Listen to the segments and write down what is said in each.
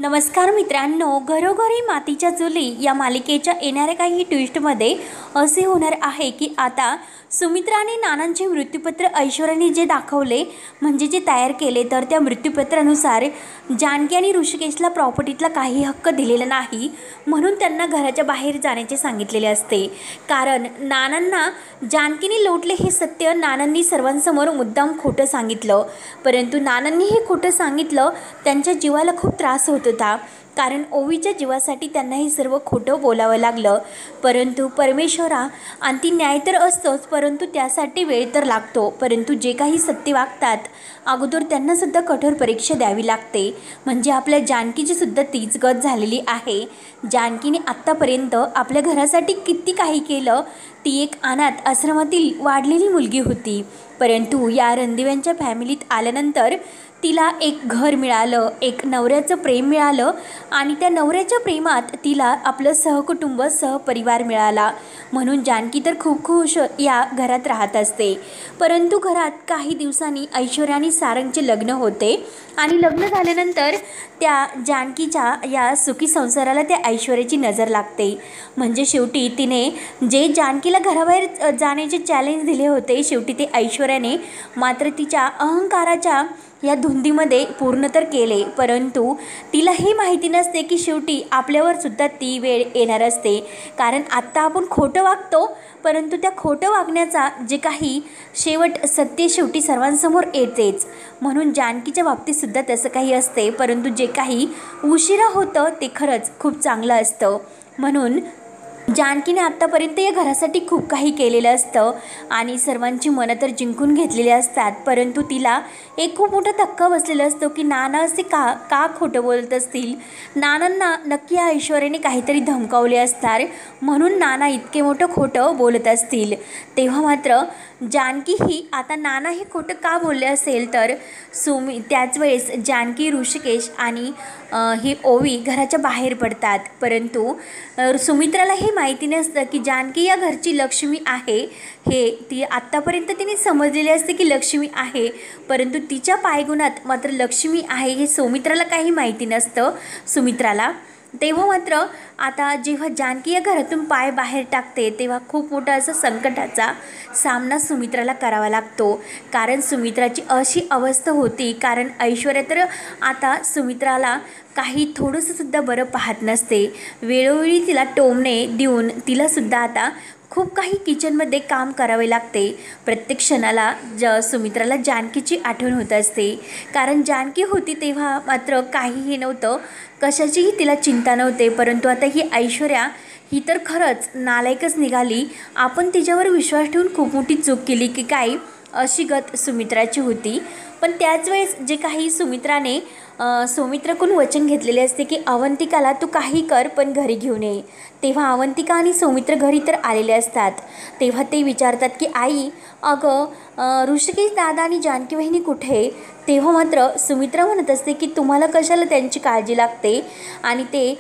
नमस्कार मित्रांनो, घरोघरी मातीच्या चुली या मालिकेच्या येणाऱ्या काही ट्विस्टमध्ये असे होणार आहे की आता सुमित्राने नानांचे मृत्यूपत्र ऐश्वर्याने जे दाखवले म्हणजे जे तयार केले, तर त्या मृत्यूपत्रानुसार जानकी आणि ऋषिकेशला प्रॉपर्टीतला काही हक्क दिलेला नाही, म्हणून त्यांना घराच्या बाहेर जाण्याचे सांगितलेले असते। कारण नानांना जानकीने लोटले हे सत्य नानांनी सर्वांसमोर मुद्दाम खोटं सांगितलं, परंतु नानांनी हे खोटं सांगितलं त्यांच्या जीवाला खूप त्रास होत होता, कारण ओवीच्या जीवासाठी त्यांना हे सर्व खोटं बोलावं लागलं। परंतु परमेश्वरा अंती न्याय तर असतोच, परंतु त्यासाठी वेळ तर लागतो। परंतु जे काही सत्य वागतात अगोदर त्यांना सुद्धा कठोर परीक्षा द्यावी लागते। म्हणजे आपल्या जानकीची सुद्धा तीच गत झालेली आहे। जानकीने आत्तापर्यंत आपल्या घरासाठी किती काही केलं, ती एक अनाथ आश्रमातील वाढलेली मुलगी होती, परंतु या रणदिव्यांच्या फॅमिलीत आल्यानंतर तिला एक घर मिळालं, एक नवऱ्याचं प्रेम मिळालं आणि त्या नवऱ्याच्या प्रेमात तिला आपलं सहकुटुंब सहपरिवार मिळाला, म्हणून जानकी तर खूप खुश या घरात राहत असते। परंतु घरात काही दिवसांनी ऐश्वर्या आणि सारंगचे लग्न होते आणि लग्न झाल्यानंतर त्या जानकीच्या या सुखी संसाराला त्या ऐश्वर्याची नजर लागते। म्हणजे शेवटी तिने जे जानकीला घराबाहेर जाण्याचे चॅलेंज दिले होते, शेवटी ते ऐश्वर्याने मात्र तिच्या अहंकाराच्या या धुंदीमध्ये पूर्ण तर केले, परंतु तिला हे माहिती नसते की शेवटी आपल्यावर सुद्धा ती वेळ येणार असते। कारण आत्ता आपण खोटं वागतो, परंतु त्या खोटं वागण्याचा जे काही शेवट सत्य शेवटी सर्वांसमोर येतेच, म्हणून जानकीच्या बाबतीत सुद्धा तसं काही असते, परंतु जे काही उशिरा होतं ते खरंच खूप चांगलं असतं। म्हणून जानकीने आत्तापर्यंत या घरासाठी खूप काही केलेलं असतं आणि सर्वांची मनं तर जिंकून घेतलेली असतात, परंतु तिला एक खूप मोठा धक्का बसलेला असतो की नाना असे का खोटं बोलत असतील, नानांना नक्की या ऐश्वर्याने काहीतरी धमकावले असणार, म्हणून नाना इतके मोठं खोटं बोलत असतील। तेव्हा मात्र जानकी ही आता नाना हे खोटं का बोलले असेल, तर त्याच वेळेस जानकी, ऋषिकेश आणि ही ओवी घराच्या बाहेर पडतात, परंतु सुमित्राला हे माहिती नसतं की जानकी या घरची लक्ष्मी आहे। हे ती आत्तापर्यंत तिने समजलेले असते की लक्ष्मी आहे, परंतु तिच्या पायगुणात मात्र लक्ष्मी आहे हे सुमित्राला काही माहिती नसतं सुमित्राला। तेव्हा मात्र आता जेव्हा जानकी या घरातून पाय बाहेर टाकते तेव्हा खूप मोठा असा संकटाचा सामना सुमित्राला करावा लागतो, कारण सुमित्राची अशी अवस्था होती, कारण ऐश्वर्या तर आता सुमित्राला काही थोडंसंसुद्धा बरं पाहत नसते, वेळोवेळी तिला टोमणे देऊन तिलासुद्धा आता खूप काही किचनमध्ये काम करावे लागते। प्रत्येक क्षणाला सुमित्राला जानकीची आठवण होत असते, कारण जानकी होती तेव्हा मात्र काहीही नव्हतं, कशाचीही तिला चिंता नव्हते, परंतु आता ही ऐश्वर्या ही तर खरंच नालायकच निघाली। आपण तिच्यावर विश्वास ठेवून खूप मोठी चूक केली की काय, अशी गत सुमित्राची होती। पण त्याच वेळेस जे काही सुमित्राने सौमित्राकडून वचन घेतलेले असते की अवंतिकाला तू काही कर पण घरी घेऊन ये, तेव्हा अवंतिका आणि सौमित्र घरी तर आलेले असतात। तेव्हा ते विचारतात की आई, अगं ऋषिकेश दादा आणि जानकी वहिनी कुठे? तेव्हा मात्र सुमित्रा म्हणत असते की तुम्हाला कशाला त्यांची काळजी लागते, आणि ते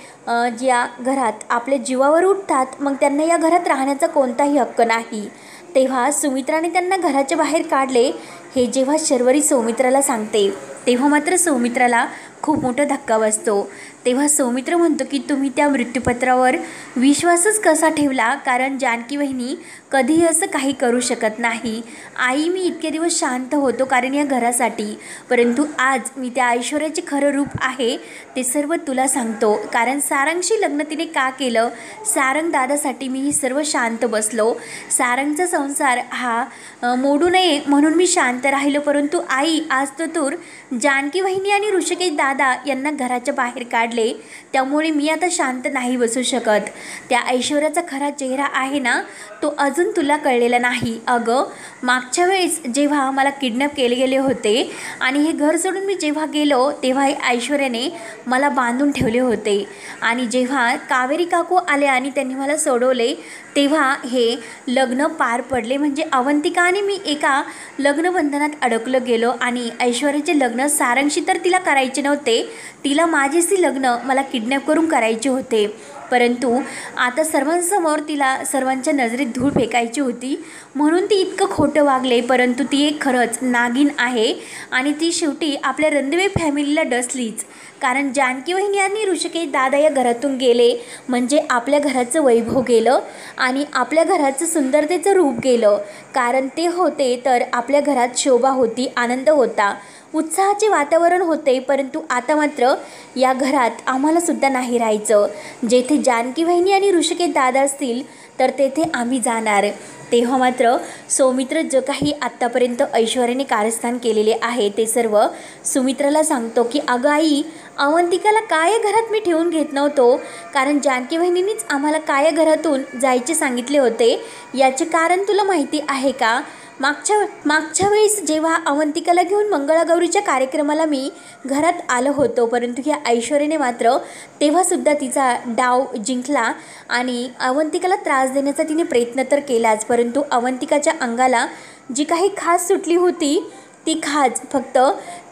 ज्या घरात आपल्या जीवावर उठतात मग त्यांना या घरात राहण्याचा कोणताही हक्क नाही। तेव्हा सुमित्राने त्यांना घराच्या बाहेर काढले हे जेव्हा शर्वरी सौमित्राला सांगते तेव्हा मात्र सौमित्राला खूप मोठा धक्का बसतो। तेव्हा सौमित्र म्हणतो की तुम्ही त्या मृत्यूपत्रावर विश्वासच कसा ठेवला, कारण जानकी वहिनी कधीही असं काही करू शकत नाही। आई, मी इतके दिवस शांत होतो कारण या घरासाठी, परंतु आज मी त्या ऐश्वर्याचे खरं रूप आहे ते सर्व तुला सांगतो, कारण सारंगशी लग्न तिने का केलं, सारंग दादासाठी मी ही सर्व शांत बसलो, सारंगचा संसार हा मोडू नये म्हणून मी शांत राहिलो, परंतु आई आज तो तूर जानकी वहिनी आणि ऋषिकेश दादा यांना घराच्या बाहेर काढले, त्यामुळे मी आता शांत नाही बसू शकत। त्या ऐश्वर्याचा खरा चेहरा आहे ना, तो अजून तुला कळलेला नाही। अगं, मागच्या वेळेस जेव्हा मला किडनॅप केले गेले होते आणि हे घर सोडून मी जेव्हा गेलो तेव्हा ऐश्वर्याने मला बांधून ठेवले होते, आणि जेव्हा कावेरी काकू आले आणि त्यांनी मला सोडवले तेव्हा हे लग्न पार पडले। म्हणजे अवंतिका आणि मी एका लग्नबंधनात अडकलो गेलो, आणि ऐश्वर्याचे लग्न सारंगशी तर तिला करायचे नव्हते, होते, तिला माझ्याशी लग्न मला किडनॅप करून करायचे होते, परंतु आता सर्वांसमोर तिला सर्वांच्या नजरेत धूळ फेकायची होती म्हणून ती इतकं खोटं वागले, परंतु ती एक खरंच नागिन आहे आणि ती शेवटी आपल्या रणदिवे फॅमिलीला डसलीच. कारण जानकी वहिनी आणि ऋषिकेश दादा या घरातून गेले म्हणजे आपल्या घराचं वैभव गेलं आणि आपल्या घराचं सुंदरतेचं रूप गेलं. कारण ते होते तर आपल्या घरात शोभा होती, आनंद होता, उत्साहाचे वातावरण होते, परंतु आता मात्र या घरात आम्हालासुद्धा नाही राहायचं. जेथे जानकी वहिनी आणि ऋषिकेश दादा असतील तर तेथे आम्ही जाणार. तेव्हा मात्र सौमित्र जे काही आत्तापर्यंत ऐश्वर्याने कारस्थान केलेले आहे ते सर्व सुमित्राला सांगतो की अगं आई, अवंतिकाला काय घरात मी ठेवून घेत नव्हतो, कारण जानकी वहिनींनीच आम्हाला काय घरातून जायचे सांगितले होते. याचे कारण तुला माहिती आहे का? मागच्या वेळेस जेव्हा अवंतिकाला घेऊन मंगळागौरीच्या कार्यक्रमाला मी घरात आलो होतो, परंतु या ऐश्वर्याने मात्र तेव्हासुद्धा तिचा डाव जिंकला आणि अवंतिकाला त्रास देण्याचा तिने प्रयत्न तर केलाच, परंतु अवंतिकाच्या अंगाला जी काही खाज सुटली होती ती खाज फक्त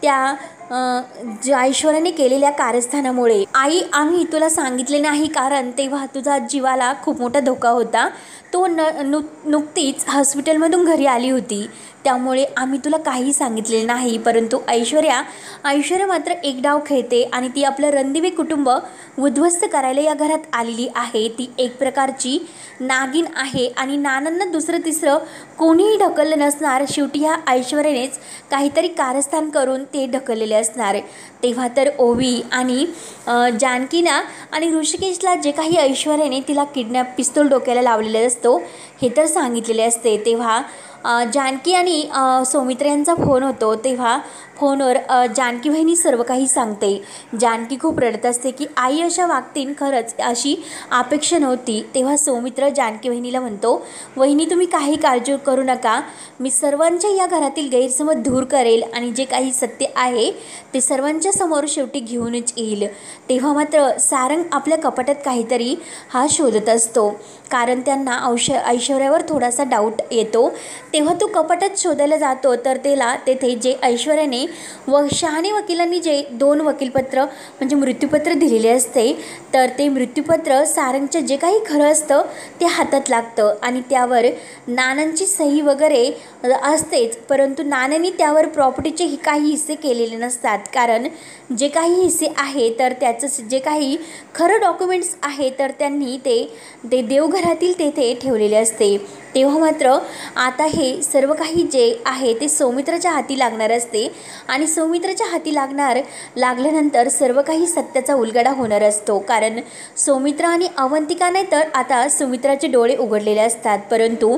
त्या ऐश्वर्याने केलेल्या कारस्थानामुळे. आई, आम्ही तुला सांगितले नाही कारण तेव्हा तुझा जीवाला खूप मोठा धोका होता. तो नुकतीच हॉस्पिटलमधून घरी आली होती, त्यामुळे आम्ही तुला काही सांगितलेले नाही. परंतु ऐश्वर्या मात्र एक डाव खेळते आणि ती आपलं रणदिवे कुटुंब उद्ध्वस्त करायला या घरात आलेली आहे. ती एक प्रकारची नागिन आहे आणि नानांना दुसरं तिसरं कोणीही ढकललं नसणार. शेवटी ह्या ऐश्वर्यानेच काहीतरी कारस्थान करून ते ढकललेले असणार. तेव्हा तर ओवी आणि जानकीला आणि ऋषिकेशला जे काही ऐश्वर्याने तिला किडनॅप पिस्तूल डोक्याला लावलेले असतो हे तर सांगितलेले असते. तेव्हा जानकी आणि सौमित्र यांचा फोन होतो. तेव्हा फोनवर जानकी वहिनी सर्व काही सांगते. जानकी खूप रडत असते की आई अशा वागतीन, खरंच अशी अपेक्षा नव्हती. तेव्हा सौमित्र जानकी वहिनीला म्हणतो, वहिनी तुम्ही काही काळजी करू नका, मी सर्वांच्या या घरातील गैरसमज दूर करेल आणि जे काही सत्य आहे ते सर्वांच्या समोर शेवटी घेऊनच येईल. तेव्हा मात्र सारंग आपल्या कपाटात काहीतरी हा शोधत असतो, कारण त्यांना ऐश्वर्यावर थोडासा डाऊट येतो. तेव्हा तो कपाटात शोधायला जातो तर त्याला तेथे जे ऐश्वर्याने शहाणे वकिलांनी जे 2 वकीलपत्र म्हणजे मृत्यूपत्र दिलेले असते तर ते मृत्यूपत्र सारंगचं जे काही खरं असतं ते हातात लागतं आणि त्यावर नानांची सही वगैरे असतेच, परंतु नानांनी त्यावर प्रॉपर्टीचे काही हिस्से केलेले नसतात. कारण जे काही हिस्से आहे तर त्याचं जे काही खरं डॉक्युमेंट्स आहे तर त्यांनी ते देवघरातील तेथे ठेवलेले असते. तेव्हा मात्र आता हे सर्व काही जे आहे ते सौमित्राच्या हाती लागणार असते आणि सौमित्राच्या हाती लागल्यानंतर सर्व काही सत्याचा उलगडा होणार असतो. कारण सौमित्र आणि अवंतिका नाही तर आता सुमित्राचे डोळे उघडलेले असतात, परंतु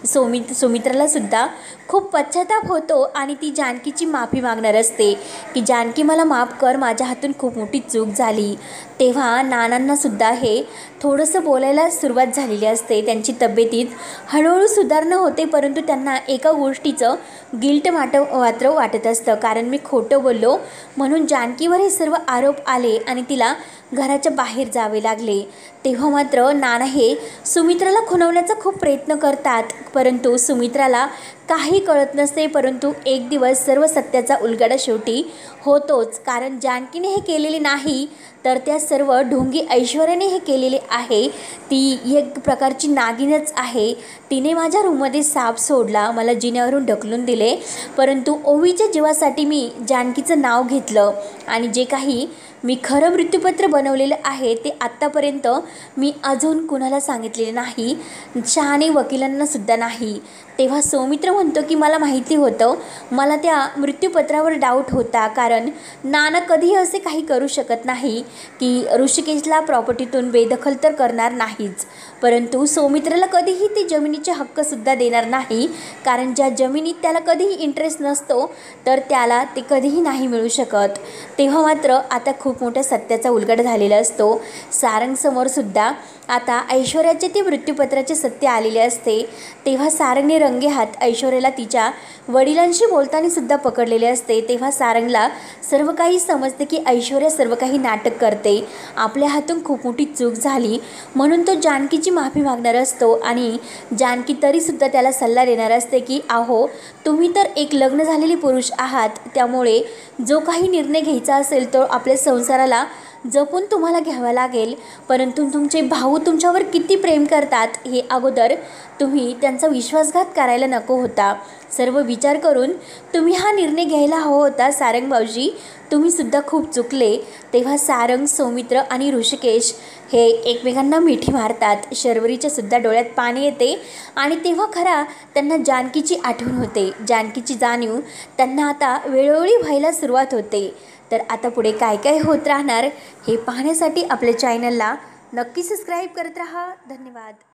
सुमित्राला सुद्धा खूप पश्चाताप होतो आणि ती जानकीची माफी मागणार असते की जानकी मला माफ कर, माझ्या हातून खूप मोठी चूक झाली. तेव्हा नानांनासुद्धा हे थोडंसं बोलायला सुरुवात झालेली असते. त्यांची तब्येतीत हळूहळू सुधारणा होते, परंतु त्यांना एका गोष्टीचं गिल्ट मात्र वाटत असतं, कारण मी खोटं बोललो म्हणून जानकीवर हे सर्व आरोप आले आणि तिला घराच्या बाहेर जावे लागले. तेव्हा मात्र नाना हे सुमित्राला खुणवण्याचा खूप प्रयत्न करतात, परंतु सुमित्राला काही कळत नसते. परंतु एक दिवस सर्व सत्याचा उलगडा शेवटी होतोच, कारण जानकीने हे केलेले नाही तर त्या सर्व ढोंगी ऐश्वर्याने हे केलेले आहे. ती एक प्रकारची नागिनच आहे. तिने माझ्या रूममध्ये साप सोडला, मला जिन्यावरून ढकलून दिले, परंतु ओवीच्या जीवासाठी मी जानकीचं नाव घेतलं आणि जे काही मी खरं मृत्यूपत्र बनवलेलं आहे ते आत्तापर्यंत मी अजून कुणाला सांगितलेले नाही, शहाणे वकिलांनासुद्धा नाही. तेव्हा सौमित्र म्हणतो की मला माहिती होतं, मला त्या मृत्यूपत्रावर डाऊट होता, कारण नाना कधीही असे काही करू शकत नाही की ऋषिकेशला प्रॉपर्टीतून बेदखल तर करणार नाहीच, परंतु सौमित्राला कधीही ते जमिनीचे हक्कसुद्धा देणार नाही, कारण ज्या जमिनीत त्याला कधीही इंटरेस्ट नसतो तर त्याला ते कधीही नाही मिळू शकत. तेव्हा मात्र आता खूप खूप मोठ्या सत्याचा उलगडा झालेला असतो। सारंगसमोर सुद्धा आता ऐश्वर्याचे ते मृत्यूपत्राचे सत्य आलेले असते। तेव्हा सारंगने रंगेहात ऐश्वर्याला तिच्या वडिलांशी बोलताना सुद्धा पकडलेले असते। तेव्हा सारंगला सर्व काही समजते की ऐश्वर्या सर्व काही नाटक करते, आपल्या हातून खूप मोठी चूक झाली म्हणून तो जानकीची माफी मागणार असतो आणि जानकी तरीसुद्धा त्याला सल्ला देणार असते की अहो तुम्ही तर एक लग्न झालेली पुरुष आहात, त्यामुळे जो काही निर्णय घ्यायचा असेल तो आपल्या संसाराला जपून तुम्हाला घ्यावा लागेल, परंतु तुमचे भाऊ तुमच्यावर किती प्रेम करतात हे अगोदर तुम्ही त्यांचा विश्वासघात करायला नको होता। सर्व विचार करून तुम्ही हा निर्णय घ्यायला हवा होता सारंग भाऊजी, तुम्ही सुद्धा खूप चुकले। तेव्हा सारंग, सौमित्र आणि ऋषिकेश हे एकमेकांना मिठी मारतात। शर्वरीच्या सुद्धा डोळ्यात पाणी येते आणि तेव्हा खरा त्यांना जानकीची आठवण होते। जानकीची जाणीव त्यांना आता वेळोवेळी व्हायला सुरुवात होते। तर आता पुढे काय काय होत राहणार हे पाहण्यासाठी आपल्या चॅनलला नक्की सबस्क्राईब करत राहा। धन्यवाद।